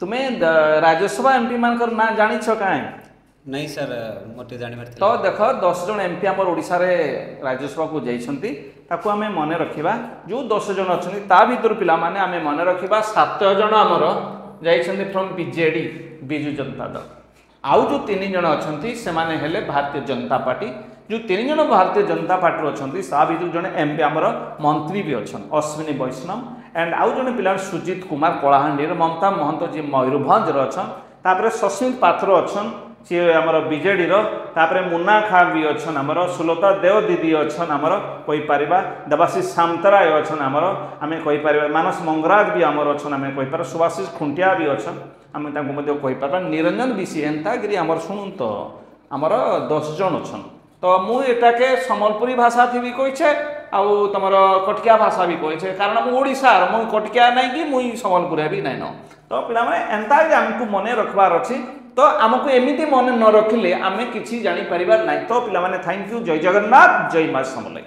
तुम्हें राज्यसभा एमपी मानकर ना जानिछ काहे नहीं सर मोटे जानिबार तो देख 10 जन एमपी आम ओडिशा रे राज्यसभा को जाइछंती ताकू आमे मने रखिबा जो 10 जन अछंती ता भीतर पिला माने आमे मने रखिबा 7 जन आमर जाइछंती फ्रॉम बीजेडी बिजू जनता दल आउ जो 3 जन अछंती से माने हेले भारतीय जनता पार्टी जो 3 जन भारतीय जनता पार्टी अछंती सा भीतर जने एमपी आमर मंत्री भी अछन अश्विनी वैष्णव एंड आउ जने पिला सुजीत कुमार कलाहांडी रे ममता महंत जी मयूरभंज रे अछन तापरे सस्मित पात्र अछन सी आमर बीजेडी तापरे मुन्ना खा भी अच्छन आमर सुलता देव दीदी अच्छन आमर कोई पारिबा देवाशीष सामतराय अच्छन आमर आमे कोई पारिबा मानस मंगराज भी आमर अच्छन आमे कोई पार सुभाषिष खुंटिया भी अच्छन आमे तांको मध्ये कोई पार निरंजन बिसी एंतागिरी आमर सुनुन तो आमर 10 जन अच्छन तो मु एटाके सम्बलपुरी भाषा थी भी कहिछे आउ तमर कटकिया भाषा भी कहिछे कारण मु ओडिसा मु कटकिया नै कि मु सम्बलपुरी भी नै न तो पिला माने एंतागिरी हमकु मने रखबार अछि तो आमको एमती मन न रखिले आमे किछि जानि परिबार नै तो पिला माने थैंक यू जय जगन्नाथ जय मां समलाई।